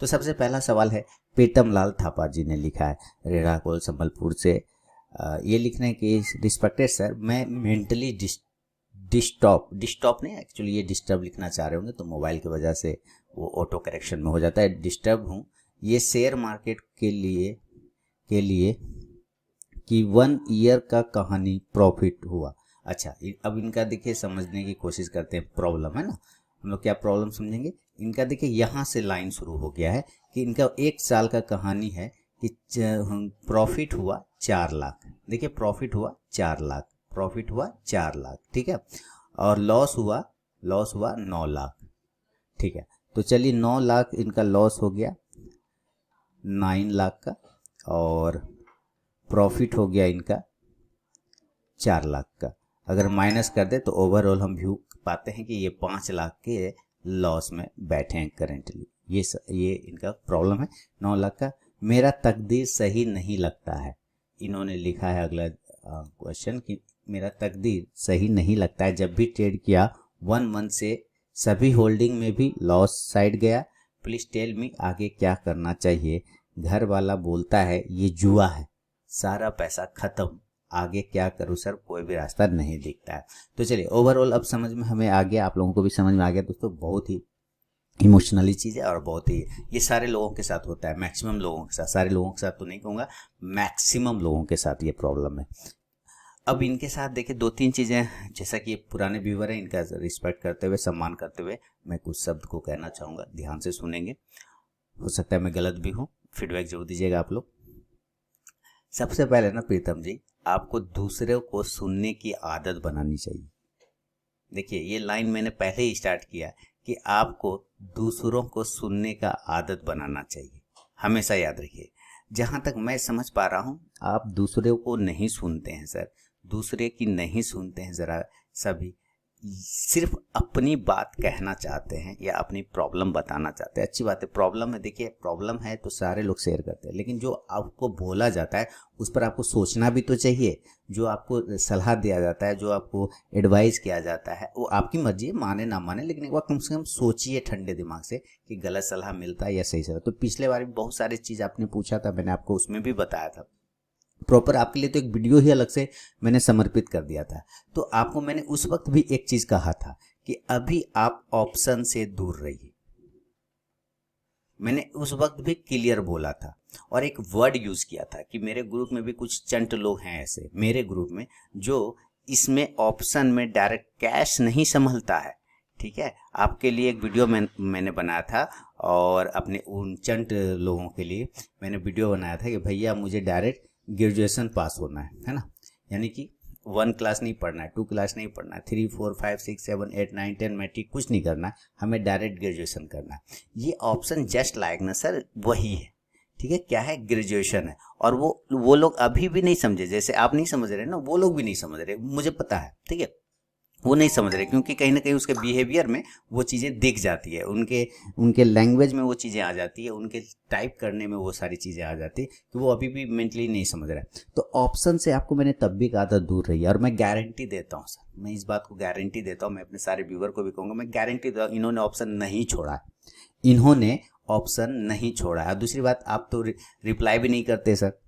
तो सबसे पहला सवाल है, प्रीतम लाल थापा जी ने लिखा है रेढ़ाकोल संबलपुर से। ये लिखने की रिस्पेक्टेड सर, मैं मेंटली डिस्टर्ब नहीं, एक्चुअली ये डिस्टर्ब लिखना चाह रहे होंगे तो मोबाइल की वजह से वो ऑटो करेक्शन में हो जाता है। डिस्टर्ब हूँ ये शेयर मार्केट के लिए कि 1 ईयर का कहानी प्रॉफिट हुआ। अच्छा, अब इनका देखिए समझने की कोशिश करते हैं, प्रॉब्लम है ना, हम लोग क्या प्रॉब्लम समझेंगे। इनका देखिए यहाँ से लाइन शुरू हो गया है कि इनका 1 साल का कहानी है कि प्रॉफिट हुआ 4 लाख। देखिए प्रॉफिट हुआ 4 लाख, प्रॉफिट हुआ 4 लाख, ठीक है, और लॉस हुआ 9 लाख, ठीक है। तो चलिए 9 लाख इनका लॉस हो गया 9 लाख का, और प्रॉफिट हो गया इनका 4 लाख का। अगर माइनस कर दे तो ओवरऑल हम व्यू पाते हैं कि ये 5 लाख के लॉस में बैठे हैं करेंटली। ये इनका प्रॉब्लम है 9 लाख का। मेरा तकदीर सही नहीं लगता है, इन्होंने लिखा है अगला क्वेश्चन कि मेरा तकदीर सही नहीं लगता है, जब भी ट्रेड किया 1 मंथ से सभी होल्डिंग में भी लॉस साइड गया। प्लीज टेल मी आगे क्या करना चाहिए। घर वाला बोलता है ये जुआ है, सारा पैसा खत्म, आगे क्या करूं सर, कोई भी रास्ता नहीं दिखता है। तो चलिए ओवरऑल अब समझ में हमें आ गया, आप लोगों को भी समझ में आ गया दोस्तों। बहुत ही इमोशनली चीज़ है और बहुत ही ये सारे लोगों के साथ होता है, मैक्सिमम लोगों के साथ, सारे लोगों के साथ तो नहीं कहूँगा, मैक्सिमम लोगों के साथ ये प्रॉब्लम है। अब इनके साथ देखिए 2-3 चीज़ें, जैसा कि ये पुराने व्यूवर हैं, इनका रिस्पेक्ट करते हुए, सम्मान करते हुए मैं कुछ शब्द को कहना चाहूँगा, ध्यान से सुनेंगे। हो सकता है मैं गलत भी हूँ, फीडबैक जरूर दीजिएगा आप लोग। सबसे पहले ना प्रीतम जी, आपको दूसरों को सुनने की आदत बनानी चाहिए। देखिए ये लाइन मैंने पहले ही स्टार्ट किया कि आपको दूसरों को सुनने का आदत बनाना चाहिए, हमेशा याद रखिए। जहाँ तक मैं समझ पा रहा हूँ आप दूसरे को नहीं सुनते हैं सर, दूसरे की नहीं सुनते हैं, ज़रा सभी सिर्फ अपनी बात कहना चाहते हैं या अपनी प्रॉब्लम बताना चाहते हैं। अच्छी बात है, प्रॉब्लम है, देखिए प्रॉब्लम है तो सारे लोग शेयर करते हैं, लेकिन जो आपको बोला जाता है उस पर आपको सोचना भी तो चाहिए। जो आपको सलाह दिया जाता है, जो आपको एडवाइस किया जाता है, वो आपकी मर्जी है, माने ना माने, लेकिन एक बार कम से कम सोचिए ठंडे दिमाग से कि गलत सलाह मिलता है या सही सलाह। तो पिछले बार भी बहुत सारी चीज़ आपने पूछा था, मैंने आपको उसमें भी बताया था प्रॉपर, आपके लिए तो एक वीडियो ही अलग से मैंने समर्पित कर दिया था। तो आपको मैंने उस वक्त भी एक चीज कहा था कि अभी आप ऑप्शन से दूर रहिए, मैंने उस वक्त भी क्लियर बोला था। और एक वर्ड यूज किया था कि मेरे ग्रुप में भी कुछ चंट लोग हैं ऐसे, मेरे ग्रुप में, जो इसमें ऑप्शन में डायरेक्ट कैश नहीं संभलता है, ठीक है। आपके लिए एक वीडियो मैंने बनाया था, और अपने उन चंट लोगों के लिए मैंने वीडियो बनाया था कि भैया मुझे डायरेक्ट ग्रेजुएशन पास होना है ना, यानी कि 1 क्लास नहीं पढ़ना है, 2 क्लास नहीं पढ़ना है, 3, 4, 5, 6, 7, 8, 9, 10 मैट्रिक कुछ नहीं करना है, हमें डायरेक्ट ग्रेजुएशन करना है। ये ऑप्शन जस्ट लाइक ना सर वही है, ठीक है, क्या है, ग्रेजुएशन है। और वो लोग अभी भी नहीं समझे, जैसे आप नहीं समझ रहे ना, वो लोग भी नहीं समझ रहे, मुझे पता है, ठीक है, वो नहीं समझ रहे, क्योंकि कहीं ना कहीं उसके बिहेवियर में वो चीज़ें दिख जाती है, उनके लैंग्वेज में वो चीज़ें आ जाती है, उनके टाइप करने में वो सारी चीज़ें आ जाती है कि वो अभी भी मेंटली नहीं समझ रहा है। तो ऑप्शन से आपको मैंने तब भी कहा था दूर रहिए, और मैं गारंटी देता हूँ सर, मैं इस बात को गारंटी देता हूँ, मैं अपने सारे व्यूवर को भी कहूँगा, मैं गारंटी देता हूँ इन्होंने ऑप्शन नहीं छोड़ा है, इन्होंने ऑप्शन नहीं छोड़ा है। दूसरी बात, आप तो रिप्लाई भी नहीं करते सर,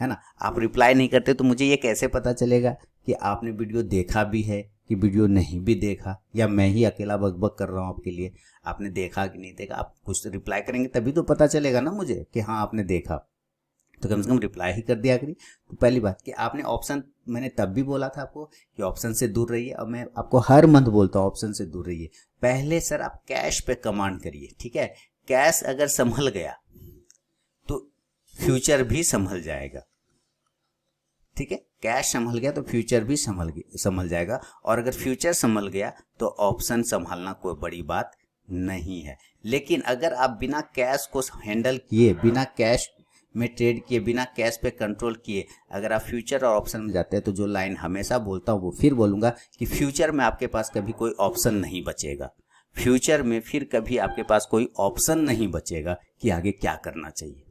है ना, आप रिप्लाई नहीं करते तो मुझे ये कैसे पता चलेगा कि आपने वीडियो देखा भी है कि वीडियो नहीं भी देखा, या मैं ही अकेला बकबक कर रहा हूँ आपके लिए, आपने देखा कि नहीं देखा। आप कुछ तो रिप्लाई करेंगे तभी तो पता चलेगा ना मुझे कि हाँ आपने देखा, तो कम से कम रिप्लाई ही कर दिया करिए। तो पहली बात कि आपने ऑप्शन, मैंने तब भी बोला था आपको कि ऑप्शन से दूर रहिए, अब मैं आपको हर मंथ बोलता हूँ ऑप्शन से दूर रहिए। पहले सर आप कैश पे कमांड करिए, ठीक है, कैश अगर संभल गया तो फ्यूचर भी संभल जाएगा, ठीक है, कैश संभल गया तो फ्यूचर भी संभल जाएगा, और अगर फ्यूचर संभल गया तो ऑप्शन संभालना कोई बड़ी बात नहीं है। लेकिन अगर आप बिना कैश को हैंडल किए, बिना कैश में ट्रेड किए, बिना कैश पे कंट्रोल किए, अगर आप फ्यूचर और ऑप्शन में जाते हैं, तो जो लाइन हमेशा बोलता हूँ वो फिर बोलूँगा कि फ्यूचर में आपके पास कभी कोई ऑप्शन नहीं बचेगा, फ्यूचर में फिर कभी आपके पास कोई ऑप्शन नहीं बचेगा कि आगे क्या करना चाहिए,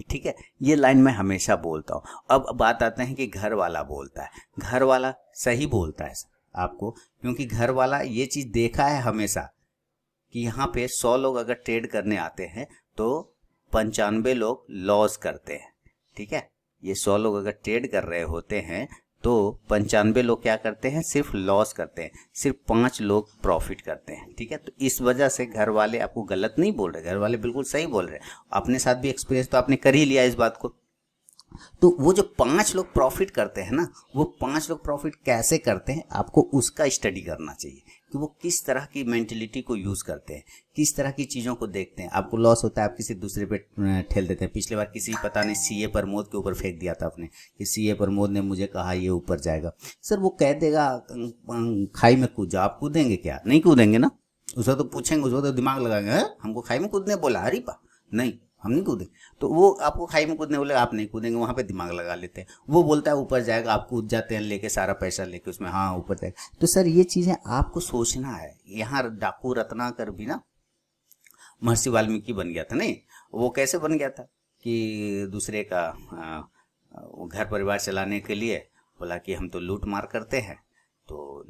ठीक है, ये लाइन मैं हमेशा बोलता हूँ। अब बात आते हैं कि घर वाला बोलता है, घर वाला सही बोलता है आपको, क्योंकि घर वाला ये चीज़ देखा है हमेशा कि यहाँ पे 100 लोग अगर ट्रेड करने आते हैं तो 95 लोग लॉस करते हैं। ठीक है, ये 100 लोग अगर ट्रेड कर रहे होते हैं तो 95 लोग क्या करते हैं, सिर्फ लॉस करते हैं, सिर्फ 5 लोग प्रॉफिट करते हैं। ठीक है, तो इस वजह से घर वाले आपको गलत नहीं बोल रहे, घर वाले बिल्कुल सही बोल रहे हैं। अपने साथ भी एक्सपीरियंस तो आपने कर ही लिया इस बात को। तो वो जो 5 लोग प्रॉफिट करते हैं ना, वो 5 लोग प्रॉफिट कैसे करते हैं, आपको उसका स्टडी करना चाहिए कि वो किस तरह की मेंटेलिटी को यूज करते हैं, किस तरह की चीज़ों को देखते हैं। आपको लॉस होता है, आप किसी दूसरे पे ठेल देते हैं। पिछले बार किसी पता नहीं सीए प्रमोद के ऊपर फेंक दिया था आपने कि सीए प्रमोद ने मुझे कहा ये ऊपर जाएगा। सर वो कह देगा खाई में कूद जाओ, आप कूदेंगे क्या? नहीं कूदेंगे ना। उसको तो पूछेंगे, उसको तो दिमाग लगाएंगे, हमको खाई में कूदने बोला, अरे पा नहीं हम नहीं कूदेंगे। तो वो आपको खाई में कूदने बोले, आप नहीं कूदेंगे, वहाँ पे दिमाग लगा लेते हैं। वो बोलता है ऊपर जाएगा, आप कूद जाते हैं लेके सारा पैसा लेके उसमें, हाँ ऊपर जाएगा। तो सर ये चीज़ें आपको सोचना है। यहाँ डाकू रत्नाकर भी ना महर्षि वाल्मीकि बन गया था। नहीं, वो कैसे बन गया था कि दूसरे का घर परिवार चलाने के लिए बोला कि हम तो लूट मार करते हैं। तो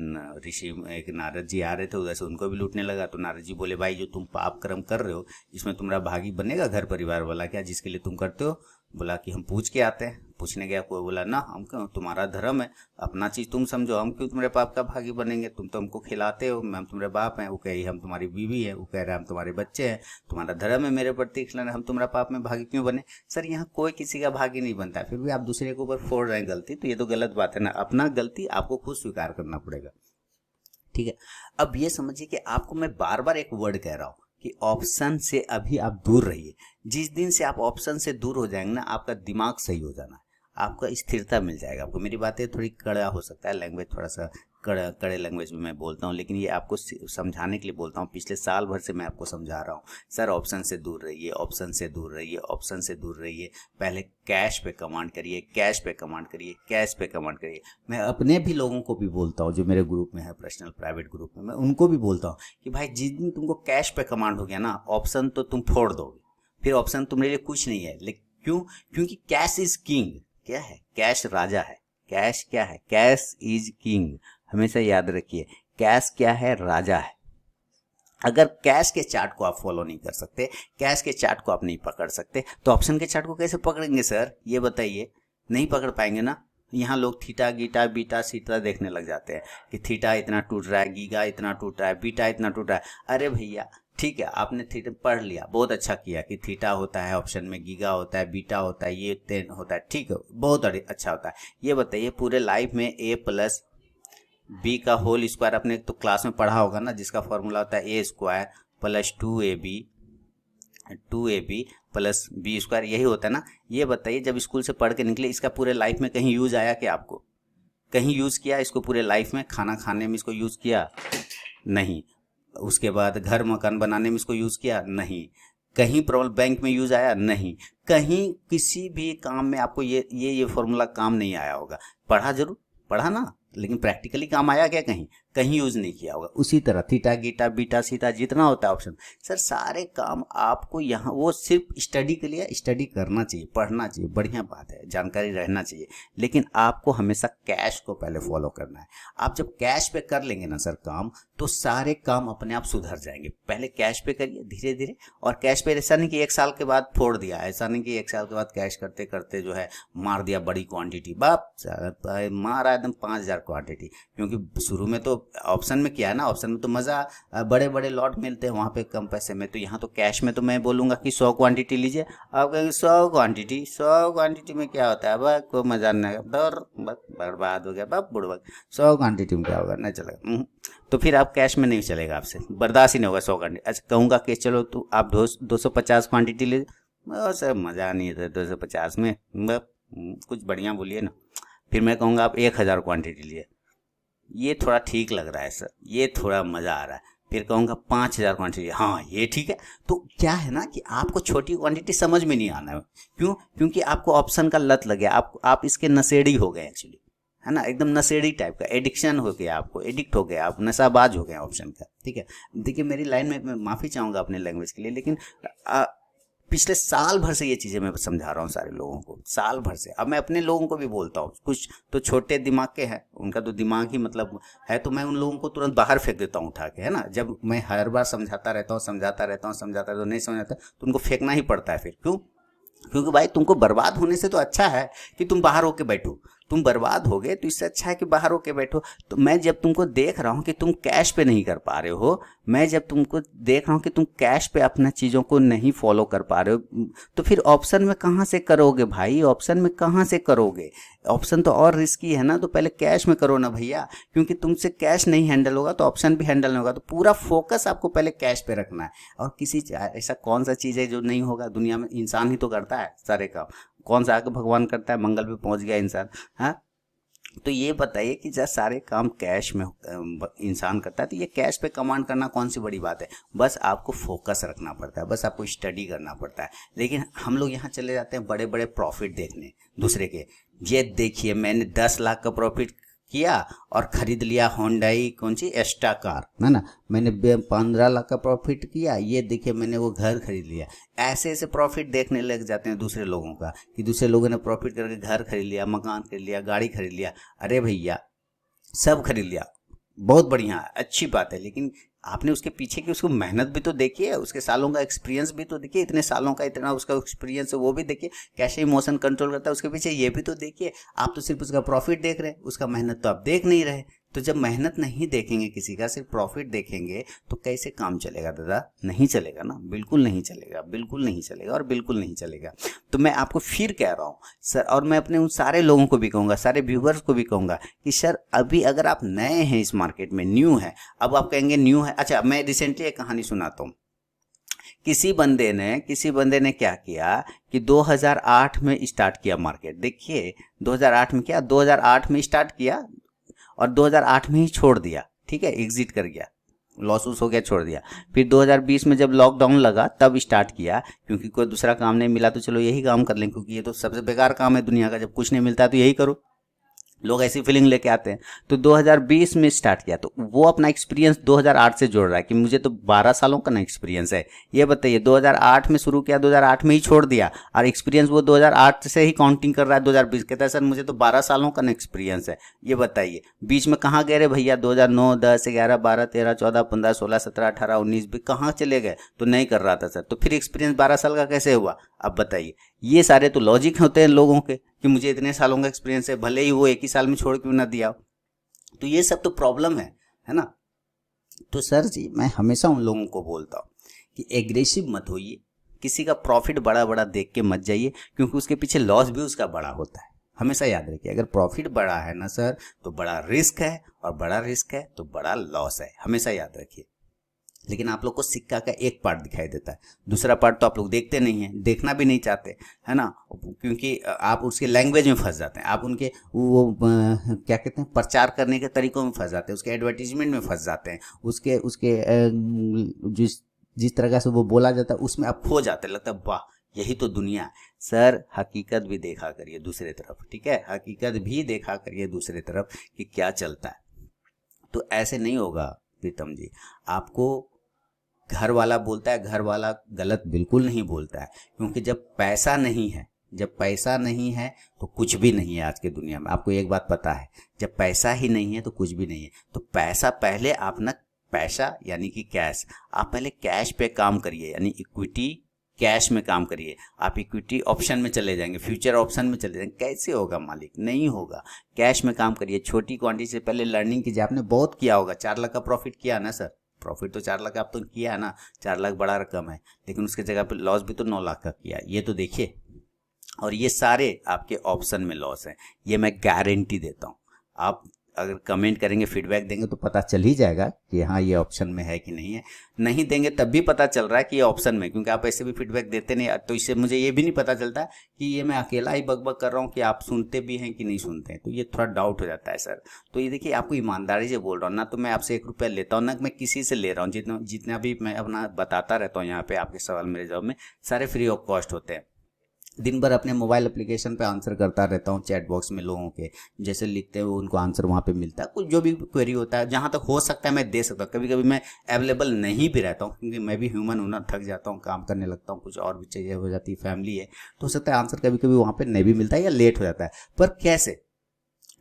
ऋषि एक नारद जी आ रहे थे उधर से, उनको भी लूटने लगा। तो नारद जी बोले, भाई जो तुम पाप कर्म कर रहे हो इसमें तुम्हारा भागी बनेगा घर परिवार वाला क्या, जिसके लिए तुम करते हो? बोला कि हम पूछ के आते हैं। पूछने गया, कोई बोला ना हम क्यों, तुम्हारा धर्म है, अपना चीज़ तुम समझो, हम क्यों तुम्हारे पाप का भागी बनेंगे, तुम तो हमको खिलाते हो, हम तुम्हारे बाप हैं। वो कह रही हम तुम्हारी बीवी है, वो कह रहे हम तुम्हारे बच्चे हैं, तुम्हारा धर्म है मेरे प्रति खिलाना, हम तुम्हारा पाप में भागी क्यों बने? सर यहाँ कोई किसी का भागी नहीं बनता, फिर भी आप दूसरे के ऊपर फोड़ रहे हैं गलती, तो ये तो गलत बात है ना। अपना गलती आपको खुद स्वीकार करना पड़ेगा। ठीक है, अब ये समझिए कि आपको मैं बार बार एक वर्ड कह रहा हूँ कि ऑप्शन से अभी आप दूर रहिए। जिस दिन से आप ऑप्शन से दूर हो जाएंगे ना, आपका दिमाग सही हो जाना है, आपका स्थिरता मिल जाएगा आपको। मेरी बातें थोड़ी कड़ा हो सकता है, लैंग्वेज थोड़ा सा कड़े लैंग्वेज में मैं बोलता हूँ, लेकिन ये आपको समझाने के लिए बोलता हूँ। पिछले साल भर से मैं आपको समझा रहा हूँ, सर ऑप्शन से दूर रहिए, ऑप्शन से दूर रहिए, ऑप्शन से दूर रहिए। पहले कैश पे कमांड करिए, कैश पे कमांड करिए, कैश पे कमांड करिए। मैं अपने भी लोगों को भी बोलता हूँ जो मेरे ग्रुप में है, पर्सनल प्राइवेट ग्रुप में, मैं उनको भी बोलता हूँ कि भाई जिस दिन तुमको कैश पे कमांड हो गया ना, ऑप्शन तो तुम फोड़ दोगे, फिर ऑप्शन तुम्हारे लिए कुछ नहीं है। लेकिन क्यों? क्योंकि कैश इज किंग। क्या है? कैश राजा है। कैश क्या है? Cash is king. हमेशा याद रखिए, कैश क्या है? राजा है। अगर कैश के चार्ट को आप फॉलो नहीं कर सकते, कैश के चार्ट को आप नहीं पकड़ सकते, तो ऑप्शन के चार्ट को कैसे पकड़ेंगे सर? ये बताइए, नहीं पकड़ पाएंगे ना। यहाँ लोग थीटा गीटा बीटा सीटा देखने लग जाते हैं कि थीटा इतना टूट रहा है, गीगा इतना टूट रहा है, बीटा इतना टूट रहा है। अरे भैया ठीक है, आपने थीटा पढ़ लिया, बहुत अच्छा किया कि थीटा होता है ऑप्शन में, गीगा होता है, बीटा होता है, ये 10 होता है, ठीक है, बहुत अच्छा होता है। ये बताइए पूरे लाइफ में ए प्लस बी का होल स्क्वायर आपने तो क्लास में पढ़ा होगा ना, जिसका फॉर्मूला होता है A square plus 2ab plus B square, यही होता है ना। ये बताइए जब स्कूल से पढ़ के निकले, इसका पूरे लाइफ में कहीं यूज आया क्या? आपको कहीं यूज किया इसको पूरे लाइफ में? खाना खाने में इसको यूज किया? नहीं। उसके बाद घर मकान बनाने में इसको यूज किया? नहीं। कहीं प्रॉब्लम बैंक में यूज आया? नहीं। कहीं किसी भी काम में आपको ये फॉर्मूला काम नहीं आया होगा। पढ़ा जरूर, पढ़ा ना, लेकिन प्रैक्टिकली काम आया क्या? कहीं कहीं यूज नहीं किया होगा। उसी तरह थीटा गीटा बीटा सीटा जितना होता है ऑप्शन, सर सारे काम आपको यहाँ, वो सिर्फ स्टडी के लिए स्टडी करना चाहिए, पढ़ना चाहिए, बढ़िया बात है, जानकारी रहना चाहिए, लेकिन आपको हमेशा कैश को पहले फॉलो करना है। आप जब कैश पे कर लेंगे ना सर काम, तो सारे काम अपने आप सुधर जाएंगे। पहले कैश पे करिए धीरे धीरे, और कैश पे ऐसा नहीं कि 1 साल के बाद फोड़ दिया, ऐसा नहीं कि 1 साल के बाद कैश करते करते जो है मार दिया बड़ी क्वांटिटी, बाप मारा एकदम 5000 क्वांटिटी। क्योंकि शुरू में तो ऑप्शन में क्या है ना, ऑप्शन में तो मज़ा बड़े बड़े लॉट मिलते हैं वहाँ पे कम पैसे में। तो यहाँ तो कैश में तो मैं बोलूँगा कि 100 क्वांटिटी लीजिए, आप कहेंगे 100 क्वांटिटी में क्या होता है, बस कोई मजा नहीं, बर्बाद हो गया बाप बुढ़वा, 100 क्वांटिटी में क्या होगा, नहीं चलेगा। तो फिर आप कैश में नहीं चलेगा, आपसे बर्दाश्त ही नहीं होगा 100 क्वांटिटी। अच्छा कहूँगा कि चलो तो आप 250 क्वांटिटी ले, सर मज़ा नहीं है 250 में, कुछ बढ़िया बोलिए ना। फिर मैं कहूँगा आप 1000 क्वांटिटी लिए, ये थोड़ा ठीक लग रहा है सर, ये थोड़ा मज़ा आ रहा है। फिर कहूँगा 5000 क्वांटिटी, हाँ ये ठीक है। तो क्या है ना कि आपको छोटी क्वांटिटी समझ में नहीं आना है। क्यों? क्योंकि आपको ऑप्शन का लत लग गया, आप इसके नशेड़ी हो गए एक्चुअली, है ना, एकदम नशेड़ी टाइप का एडिक्शन हो गया, आपको एडिक्ट हो गया, आप नशाबाज हो गए ऑप्शन का। ठीक है, देखिए मेरी लाइन में मैं माफ़ी चाहूँगा अपने लैंग्वेज के लिए, लेकिन पिछले साल भर से ये चीज़ें मैं समझा रहा हूँ सारे लोगों को, साल भर से। अब मैं अपने लोगों को भी बोलता हूँ, कुछ तो छोटे दिमाग के हैं, उनका तो दिमाग ही मतलब है, तो मैं उन लोगों को तुरंत बाहर फेंक देता हूँ उठा के, है ना। जब मैं हर बार समझाता रहता हूँ नहीं समझ आता तो उनको फेंकना ही पड़ता है फिर। क्यों? क्योंकि भाई तुमको बर्बाद होने से तो अच्छा है कि तुम बाहर होके बैठो। तुम बर्बाद हो गए तो इससे अच्छा है कि बाहर होके बैठो। तो मैं जब तुमको देख रहा हूँ कि तुम कैश पे नहीं कर पा रहे हो, मैं जब तुमको देख रहा हूँ कि तुम कैश पे अपना चीज़ों को नहीं फॉलो कर पा रहे हो, तो फिर ऑप्शन में कहाँ से करोगे भाई? ऑप्शन में कहाँ से करोगे? ऑप्शन तो और रिस्की है ना, तो पहले कैश में करो ना भैया। क्योंकि तुमसे कैश नहीं हैंडल होगा तो ऑप्शन भी हैंडल नहीं होगा। तो पूरा फोकस आपको पहले कैश पे रखना है। और किसी ऐसा कौन सा चीज़ है जो नहीं होगा दुनिया में? इंसान ही तो करता है सारे काम। कौन सा आके भगवान करता है? मंगल पे पहुंच गया इंसान। हाँ, तो ये बताइए कि जब सारे काम कैश में इंसान करता है तो ये कैश पे कमांड करना कौन सी बड़ी बात है? बस आपको फोकस रखना पड़ता है, बस आपको स्टडी करना पड़ता है। लेकिन हम लोग यहाँ चले जाते हैं बड़े बड़े प्रॉफिट देखने दूसरे के। ये देखिए मैंने 10 लाख का प्रॉफिट किया और खरीद लिया होंडाई कौन सी एस्टा कार, है ना। मैंने 15 लाख का प्रॉफिट किया, ये देखिए मैंने वो घर खरीद लिया। ऐसे ऐसे प्रॉफिट देखने लग जाते हैं दूसरे लोगों का, कि दूसरे लोगों ने प्रॉफिट करके घर खरीद लिया, मकान खरीद लिया, गाड़ी खरीद लिया। अरे भैया सब खरीद लिया, बहुत बढ़िया अच्छी बात है, लेकिन आपने उसके पीछे की उसको मेहनत भी तो देखिए, उसके सालों का एक्सपीरियंस भी तो देखिए, इतने सालों का इतना उसका एक्सपीरियंस है वो भी देखिए, कैसे इमोशन कंट्रोल करता है उसके पीछे ये भी तो देखिए। आप तो सिर्फ उसका प्रॉफिट देख रहे हैं, उसका मेहनत तो आप देख नहीं रहे। तो जब मेहनत नहीं देखेंगे किसी का, सिर्फ प्रॉफिट देखेंगे, तो कैसे काम चलेगा दादा? नहीं चलेगा ना, बिल्कुल नहीं चलेगा, बिल्कुल नहीं चलेगा और बिल्कुल नहीं चलेगा। तो मैं आपको फिर कह रहा हूँ सर, और मैं अपने उन सारे लोगों को भी कहूँगा, सारे व्यूवर्स को भी कहूँगा कि सर अभी अगर आप नए हैं इस मार्केट में, न्यू है, अब आप कहेंगे न्यू है। अच्छा, मैं रिसेंटली एक कहानी सुनाता हूँ। किसी बंदे ने क्या किया कि 2008 में स्टार्ट किया मार्केट। देखिए 2008 में क्या, 2008 में स्टार्ट किया और 2008 में ही छोड़ दिया, ठीक है, एग्जिट कर गया, लॉस हो गया, छोड़ दिया। फिर 2020 में जब लॉकडाउन लगा तब स्टार्ट किया, क्योंकि कोई दूसरा काम नहीं मिला तो चलो यही काम कर लें, क्योंकि ये तो सबसे बेकार काम है दुनिया का, जब कुछ नहीं मिलता है तो यही करो। लोग ऐसी फीलिंग लेके आते हैं। तो 2020 में स्टार्ट किया, तो वो अपना एक्सपीरियंस 2008 से जोड़ रहा है कि मुझे तो 12 सालों का ना एक्सपीरियंस है। ये बताइए 2008 में शुरू किया, 2008 में ही छोड़ दिया, और एक्सपीरियंस वो 2008 से ही काउंटिंग कर रहा है 2020। कहता है सर मुझे तो 12 सालों का ना एक्सपीरियंस है। ये बताइए बीच में कहाँ गए रे भैया? 2009, 10, 11, 12, 13, 14, 15, 16, 17, 18, 19 भी कहाँ चले गए? तो नहीं कर रहा था सर। तो फिर एक्सपीरियंस 12 साल का कैसे हुआ? अब बताइए। ये सारे तो लॉजिक होते हैं लोगों के कि मुझे इतने सालों का एक्सपीरियंस है, भले ही वो एक ही साल में छोड़ क्यों ना दिया। तो ये सब तो प्रॉब्लम है ना। तो सर जी मैं हमेशा उन लोगों को बोलता हूँ कि एग्रेसिव मत होइए, किसी का प्रॉफिट बड़ा बड़ा देख के मत जाइए, क्योंकि उसके पीछे लॉस भी उसका बड़ा होता है। हमेशा याद रखिए, अगर प्रॉफिट बड़ा है ना सर तो बड़ा रिस्क है, और बड़ा रिस्क है तो बड़ा लॉस है, हमेशा याद रखिए। लेकिन आप लोग को सिक्का का एक पार्ट दिखाई देता है, दूसरा पार्ट तो आप लोग देखते नहीं हैं, देखना भी नहीं चाहते, है ना, क्योंकि आप उसके लैंग्वेज में फंस जाते हैं, आप उनके वो क्या कहते हैं प्रचार करने के तरीकों में फंस जाते हैं, उसके एडवर्टीजमेंट में फंस जाते हैं, उसके उसके जिस तरह से वो बोला जाता है उसमें आप खो जाते हैं। लगता है वाह यही तो दुनिया है। सर हकीकत भी देखा करिए दूसरे तरफ, ठीक है, हकीकत भी देखा करिए दूसरे तरफ कि क्या चलता है। तो ऐसे नहीं होगा प्रीतम जी। आपको घर वाला बोलता है, घर वाला गलत बिल्कुल नहीं बोलता है, क्योंकि जब पैसा नहीं है तो कुछ भी नहीं है आज के दुनिया में। आपको एक बात पता है, जब पैसा ही नहीं है तो कुछ भी नहीं है। तो पैसा पहले आप ना, पैसा यानी कि कैश, आप पहले कैश पे काम करिए, यानी इक्विटी कैश में काम करिए। आप इक्विटी ऑप्शन में चले जाएंगे, फ्यूचर ऑप्शन में चले जाएंगे, कैसे होगा मालिक? नहीं होगा। कैश में काम करिए, छोटी क्वांटिटी से पहले लर्निंग कीजिए। आपने बहुत किया होगा, 4 लाख का प्रॉफिट किया ना सर, प्रॉफिट तो 4 लाख आप तो किया है ना, 4 लाख बड़ा रकम है, लेकिन उसके जगह पे लॉस भी तो 9 लाख का किया, ये तो देखिए। और ये सारे आपके ऑप्शन में लॉस हैं, ये मैं गारंटी देता हूँ। आप अगर कमेंट करेंगे, फीडबैक देंगे तो पता चल ही जाएगा कि हाँ ये ऑप्शन में है कि नहीं है। नहीं देंगे तब भी पता चल रहा है कि ये ऑप्शन में, क्योंकि आप ऐसे भी फीडबैक देते नहीं, तो इससे मुझे ये भी नहीं पता चलता कि ये मैं अकेला ही बकबक कर रहा हूँ कि आप सुनते भी हैं कि नहीं सुनते हैं, तो ये थोड़ा डाउट हो जाता है सर। तो ये देखिए आपको ईमानदारी से बोल रहा हूँ ना, तो मैं आपसे 1 रुपया लेता हूँ ना, मैं किसी से ले रहा हूँ। जितना भी मैं अपना बताता रहता हूँ यहाँ पे, आपके सवाल मेरे जवाब में सारे फ्री ऑफ कॉस्ट होते हैं। दिन भर अपने मोबाइल एप्लीकेशन पे आंसर करता रहता हूँ, चैट बॉक्स में लोगों के जैसे लिखते हैं वो उनको आंसर वहाँ पे मिलता है। कुछ जो भी क्वेरी होता है जहाँ तक हो सकता है मैं दे सकता हूँ। कभी कभी मैं अवेलेबल नहीं भी रहता हूँ क्योंकि मैं भी ह्यूमन हूँ ना, थक जाता हूँ, काम करने लगता हूँ, कुछ और भी चाहिए हो जाती है, फैमिली है, तो हो सकता है आंसर कभी कभी वहाँ पे नहीं भी मिलता है या लेट हो जाता है। पर कैसे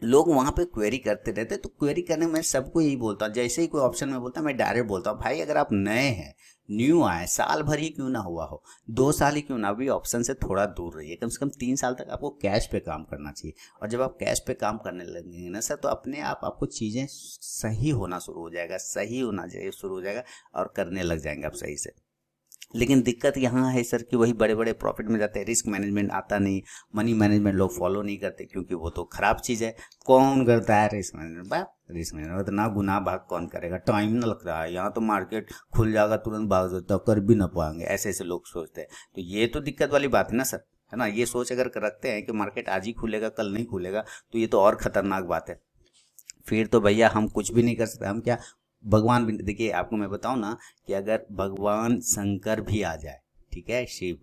लोग वहां पे क्वेरी करते रहते हैं, तो क्वेरी करने में सबको यही बोलता हूँ, जैसे ही कोई ऑप्शन में बोलता है मैं डायरेक्ट बोलता हूँ भाई अगर आप नए हैं, न्यू आए, साल भर ही क्यों ना हुआ हो, 2 साल ही क्यों ना, अभी ऑप्शन से थोड़ा दूर रहिए, कम से कम 3 साल तक आपको कैश पे काम करना चाहिए। और जब आप कैश पे काम करने लगेंगे ना सर, तो अपने आप आपको चीजें सही होना शुरू हो जाएगा, सही होना चाहिए शुरू हो जाएगा और करने लग जाएंगे आप सही से। लेकिन दिक्कत यहाँ है सर कि वही बड़े बड़े प्रॉफिट में जाते हैं, रिस्क मैनेजमेंट आता नहीं, मनी मैनेजमेंट लोग फॉलो नहीं करते क्योंकि वो तो खराब चीज़ है। कौन करता है रिस्क मैनेजमेंट? बात रिस्क मैनेजमेंट इतना गुनाह भाग कौन करेगा, टाइम ना लग रहा है, यहाँ तो मार्केट खुल जाएगा तुरंत भाग सकता है, कर भी ना पाएंगे, ऐसे ऐसे लोग सोचते हैं। तो ये तो दिक्कत वाली बात है ना सर, है ना। ये सोच अगर रखते हैं कि मार्केट आज ही खुलेगा कल नहीं खुलेगा, तो ये तो और खतरनाक बात है। फिर तो भैया हम कुछ भी नहीं कर सकते, हम क्या भगवान भी। देखिए आपको मैं बताऊं ना कि अगर भगवान शंकर भी आ जाए, ठीक है, शिव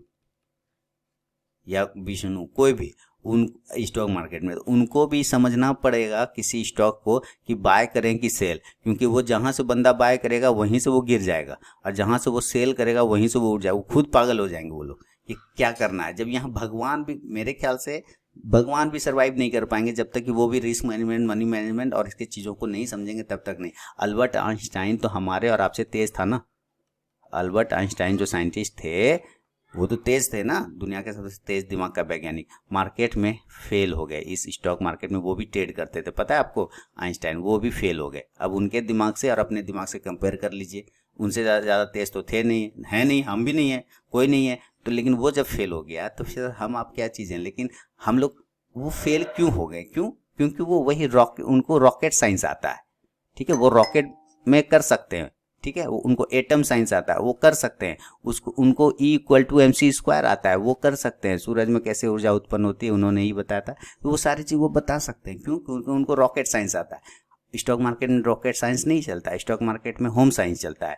या विष्णु कोई भी उन स्टॉक मार्केट में, तो उनको भी समझना पड़ेगा किसी स्टॉक को कि बाय करें कि सेल, क्योंकि वो जहां से बंदा बाय करेगा वहीं से वो गिर जाएगा और जहां से वो सेल करेगा वहीं से वो उठ जाएगा। वो खुद पागल हो जाएंगे वो लोग कि क्या करना है। जब यहाँ भगवान भी, मेरे ख्याल से भगवान भी सरवाइव नहीं कर पाएंगे जब तक कि वो भी रिस्क मैनेजमेंट, मनी मैनेजमेंट और इसकी चीज़ों को नहीं समझेंगे, तब तक नहीं। अल्बर्ट आइंस्टाइन तो हमारे और आपसे तेज था ना। अल्बर्ट आइंस्टाइन जो साइंटिस्ट थे वो तो तेज थे ना, दुनिया के सबसे तेज दिमाग का वैज्ञानिक, मार्केट में फेल हो गए। इस स्टॉक मार्केट में वो भी ट्रेड करते थे, पता है आपको, आइंस्टाइन, वो भी फेल हो गए। अब उनके दिमाग से और अपने दिमाग से कंपेयर कर लीजिए, उनसे ज़्यादा तेज तो थे नहीं, है नहीं, हम भी नहीं है, कोई नहीं है। तो लेकिन वो जब फेल हो गया तो फिर हम आप क्या चीज़ें। लेकिन हम लोग वो फेल क्यों हो गए, क्यों? क्योंकि वो वही उनको रॉकेट साइंस आता है, ठीक है, वो रॉकेट में कर सकते हैं, ठीक है, उनको एटम साइंस आता है, वो कर सकते हैं। उसको उनको E=mc² आता है, वो कर सकते हैं। सूरज में कैसे ऊर्जा उत्पन्न होती है उन्होंने ही बताया था, तो वो सारी चीज वो बता सकते हैं। क्यों? क्योंकि उनको रॉकेट साइंस आता है। स्टॉक मार्केट में रॉकेट साइंस नहीं चलता है, स्टॉक मार्केट में होम साइंस चलता है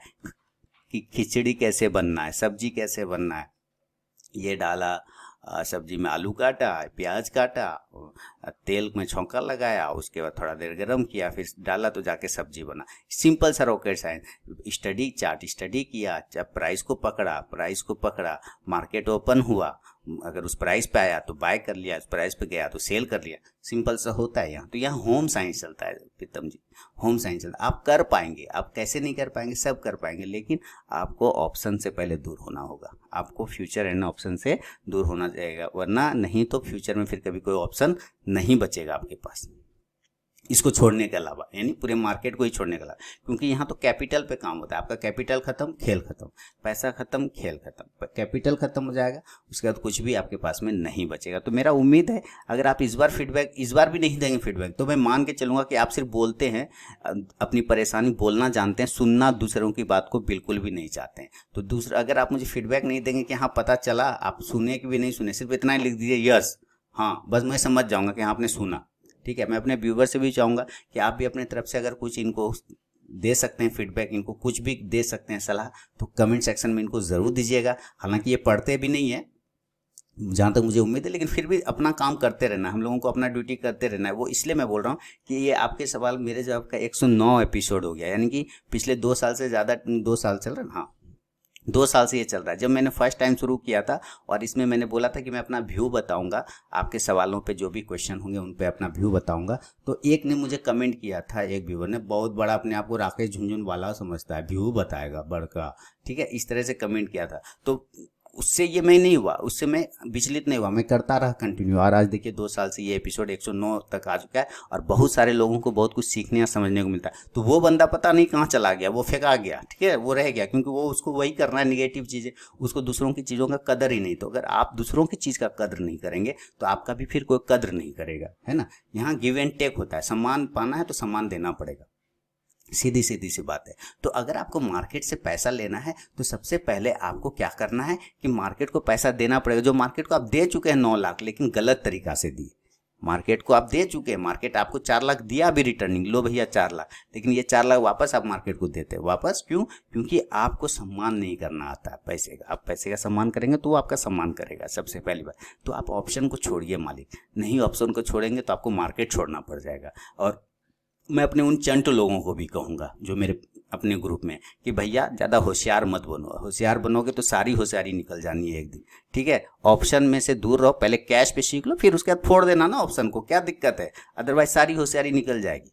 कि खिचड़ी कैसे बनना है, सब्जी कैसे बनना है। ये डाला सब्जी में, आलू काटा, प्याज काटा, तेल में छौंका लगाया, उसके बाद थोड़ा देर गर्म किया, फिर डाला तो जाके सब्जी बना। सिंपल सा rocket science. Study chart study किया, जब प्राइस को पकड़ा, मार्केट ओपन हुआ, अगर उस प्राइस पे आया तो बाय कर लिया, उस प्राइस पे गया तो सेल कर लिया। सिंपल सा होता है यहाँ। तो यहाँ होम साइंस चलता है प्रीतम जी, होम साइंस चलता है। आप कर पाएंगे, आप कैसे नहीं कर पाएंगे, सब कर पाएंगे, लेकिन आपको ऑप्शन से पहले दूर होना होगा। आपको फ्यूचर एंड ऑप्शन से दूर होना चाहिए, वरना नहीं तो फ्यूचर में फिर कभी कोई ऑप्शन नहीं बचेगा आपके पास, इसको छोड़ने के अलावा, यानी पूरे मार्केट को ही छोड़ने के अलावा। क्योंकि यहाँ तो कैपिटल पे काम होता है। आपका कैपिटल खत्म, खेल खत्म, पैसा खत्म, खेल खत्म। कैपिटल खत्म हो जाएगा, उसके बाद कुछ भी आपके पास में नहीं बचेगा। तो मेरा उम्मीद है अगर आप इस बार फीडबैक, इस बार भी नहीं देंगे फीडबैक, तो मैं मान के चलूंगा कि आप सिर्फ बोलते हैं, अपनी परेशानी बोलना जानते हैं, सुनना दूसरों की बात को बिल्कुल भी नहीं चाहते हैं। तो दूसरा, अगर आप मुझे फीडबैक नहीं देंगे कि हाँ पता चला, आप सुने कि भी नहीं सुने, सिर्फ इतना ही लिख दीजिए यस, हाँ, बस मैं समझ जाऊंगा कि हाँ आपने सुना। ठीक है, मैं अपने व्यूवर से भी चाहूँगा कि आप भी अपने तरफ से अगर कुछ इनको दे सकते हैं फीडबैक, इनको कुछ भी दे सकते हैं सलाह, तो कमेंट सेक्शन में इनको ज़रूर दीजिएगा। हालांकि ये पढ़ते भी नहीं है जहाँ तक मुझे उम्मीद है, लेकिन फिर भी अपना काम करते रहना, हम लोगों को अपना ड्यूटी करते रहना है। वो इसलिए मैं बोल रहा हूँ कि ये आपके सवाल मेरे जवाब का 109 एपिसोड हो गया, यानी कि पिछले 2 साल से ज़्यादा, 2 साल चल रहा है, हाँ 2 साल से ये चल रहा है। जब मैंने फर्स्ट टाइम शुरू किया था और इसमें मैंने बोला था कि मैं अपना व्यू बताऊंगा, आपके सवालों पे जो भी क्वेश्चन होंगे उन पे अपना व्यू बताऊंगा, तो एक ने मुझे कमेंट किया था, एक व्यूअर ने, बहुत बड़ा अपने आप को राकेश झुनझुनवाला समझता है, व्यू बताएगा बड़का, ठीक है, इस तरह से कमेंट किया था। तो उससे ये मैं नहीं हुआ, उससे मैं विचलित नहीं हुआ, मैं करता रहा कंटिन्यू। और आज देखिए 2 साल से ये एपिसोड 109 तक आ चुका है और बहुत सारे लोगों को बहुत कुछ सीखने या समझने को मिलता है। तो वो बंदा पता नहीं कहाँ चला गया, वो फेंका गया, ठीक है, वो रह गया, क्योंकि वो उसको वही करना है, निगेटिव चीज़ें, उसको दूसरों की चीज़ों का कदर ही नहीं। तो अगर आप दूसरों की चीज़ का कदर नहीं करेंगे तो आपका भी फिर कोई कदर नहीं करेगा, है ना। यहाँ गिव एंड टेक होता है, सम्मान पाना है तो सम्मान देना पड़ेगा, सीधी सीधी सी बात है। तो अगर आपको मार्केट से पैसा लेना है तो सबसे पहले आपको क्या करना है कि मार्केट को पैसा देना पड़ेगा। जो मार्केट को आप दे चुके हैं 9 लाख, लेकिन गलत तरीका से दिए, मार्केट को आप दे चुके हैं, मार्केट आपको 4 लाख दिया अभी रिटर्निंग, लो भैया 4 लाख, लेकिन ये 4 लाख वापस आप मार्केट को देते हैं। वापस क्यों? क्योंकि आपको सम्मान नहीं करना आता है पैसे का। आप पैसे का सम्मान करेंगे तो वो आपका सम्मान करेगा, सबसे पहली बात। तो आप ऑप्शन को छोड़िए मालिक, नहीं ऑप्शन को छोड़ेंगे तो आपको मार्केट छोड़ना पड़ जाएगा। और मैं अपने उन चंट लोगों को भी कहूँगा जो मेरे अपने ग्रुप में, कि भैया ज़्यादा होशियार मत बनो, होशियार बनोगे तो सारी होशियारी निकल जानी है एक दिन, ठीक है। ऑप्शन में से दूर रहो, पहले कैश पे सीख लो, फिर उसके बाद फोड़ देना ना ऑप्शन को, क्या दिक्कत है? अदरवाइज सारी होशियारी निकल जाएगी,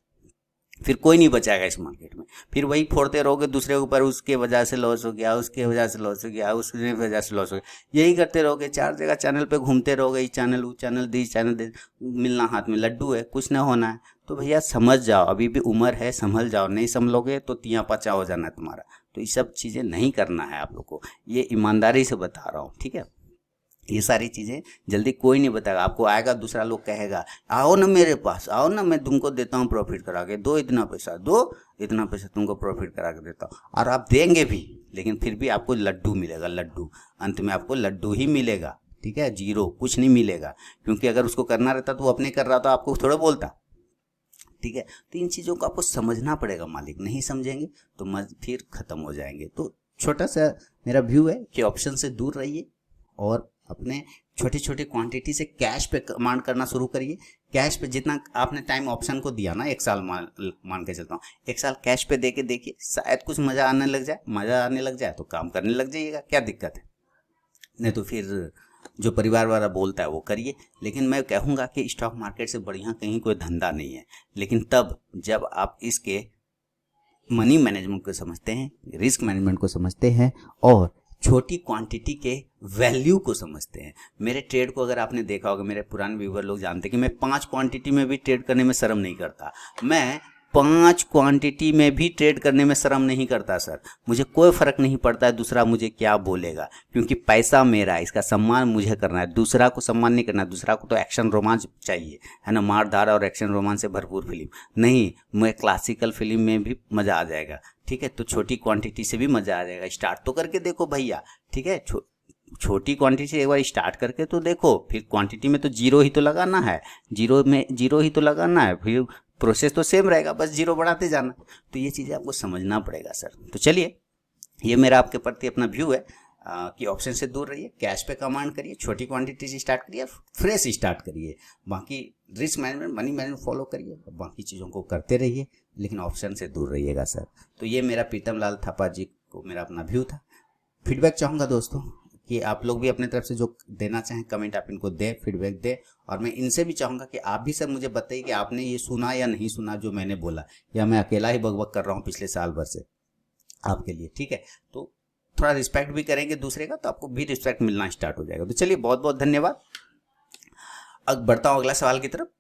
फिर कोई नहीं बचाएगा इस मार्केट में। फिर वही फोड़ते रहोगे दूसरे के ऊपर, उसके वजह से लॉस हो गया, उसके वजह से लॉस हो गया, उसके वजह से लॉस हो गया, यही करते रहोगे। 4 जगह चैनल पे घूमते रहोगे, इस चैनल वो चैनल दिस चैनल दिस, मिलना हाथ में लड्डू है, कुछ ना होना है। तो भैया समझ जाओ, अभी भी उम्र है, संभल जाओ, नहीं संभलोगे तो तिया पचा हो जाना है तुम्हारा। तो ये सब चीज़ें नहीं करना है आप लोग को, ये ईमानदारी से बता रहा हूँ, ठीक है। ये सारी चीज़ें जल्दी कोई नहीं बताएगा आपको, आएगा दूसरा लोग कहेगा आओ ना मेरे पास, आओ ना मैं तुमको देता हूँ प्रॉफिट करा के, दो इतना पैसा तुमको प्रॉफिट करा के देता हूँ। और आप देंगे भी, लेकिन फिर भी आपको लड्डू मिलेगा, लड्डू, अंत में आपको लड्डू ही मिलेगा, ठीक है, जीरो, कुछ नहीं मिलेगा। क्योंकि अगर उसको करना रहता तो वो अपने कर रहा था, आपको थोड़ा बोलता, ठीक है। तो इन चीज़ों को आपको समझना पड़ेगा मालिक, नहीं समझेंगे तो फिर ख़त्म हो जाएंगे। तो छोटा सा मेरा व्यू है कि ऑप्शन से दूर रहिए और अपने छोटी छोटी क्वांटिटी से कैश पे कमांड करना शुरू करिए। कैश पे जितना आपने टाइम ऑप्शन को दिया ना, 1 साल मान के चलता हूँ, 1 साल कैश पे दे के देखिए, शायद कुछ मज़ा आने लग जाए, मज़ा आने लग जाए तो काम करने लग जाइएगा, क्या दिक्कत है? नहीं तो फिर जो परिवार वाला बोलता है वो करिए। लेकिन मैं कहूँगा कि स्टॉक मार्केट से बढ़िया कहीं कोई धंधा नहीं है, लेकिन तब जब आप इसके मनी मैनेजमेंट को समझते हैं, रिस्क मैनेजमेंट को समझते हैं और छोटी क्वांटिटी के वैल्यू को समझते हैं। मेरे ट्रेड को अगर आपने देखा होगा, मेरे पुराने व्यूवर लोग जानते हैं कि मैं 5 क्वांटिटी में भी ट्रेड करने में शर्म नहीं करता। मैं 5 क्वांटिटी में भी ट्रेड करने में शर्म नहीं करता सर। मुझे कोई फ़र्क नहीं पड़ता है दूसरा मुझे क्या बोलेगा, क्योंकि पैसा मेरा है, इसका सम्मान मुझे करना है, दूसरा को सम्मान नहीं करना। दूसरा को तो एक्शन रोमांच चाहिए, है ना, मार धार और एक्शन रोमांच से भरपूर फिल्म नहीं, मैं क्लासिकल फिल्म में भी मज़ा आ जाएगा, ठीक है। तो छोटी क्वांटिटी से भी मज़ा आ जाएगा, स्टार्ट तो करके देखो भैया, ठीक है। छोटी क्वांटिटी से एक बार स्टार्ट करके तो देखो, फिर क्वांटिटी में तो जीरो ही तो लगाना है, जीरो में जीरो ही तो लगाना है, फिर प्रोसेस तो सेम रहेगा, बस जीरो बढ़ाते जाना। तो ये चीज़ें आपको समझना पड़ेगा सर। तो चलिए, ये मेरा आपके प्रति अपना व्यू है कि ऑप्शन से दूर रहिए, कैश पे कमांड करिए, छोटी क्वांटिटी से स्टार्ट करिए, फ्रेश स्टार्ट करिए, बाकी risk management money management follow करिए, बाकी चीज़ों को करते रहिए, लेकिन ऑप्शन से दूर रहिएगा सर। तो ये मेरा प्रीतम लाल थापा जी को मेरा अपना व्यू था। फीडबैक चाहूँगा दोस्तों कि आप लोग भी अपने तरफ से जो देना चाहें कमेंट आप इनको दें, फीडबैक दें। और मैं इनसे भी चाहूँगा कि आप भी सर मुझे बताइए कि आपने ये सुना या नहीं सुना जो मैंने बोला, या मैं अकेला ही बकबक कर रहा हूँ पिछले साल भर से आपके लिए, ठीक है। तो थोड़ा रिस्पेक्ट भी करेंगे दूसरे का तो आपको भी रिस्पेक्ट मिलना स्टार्ट हो जाएगा। तो चलिए, बहुत बहुत धन्यवाद। अब बढ़ता हूँ अगला सवाल की तरफ।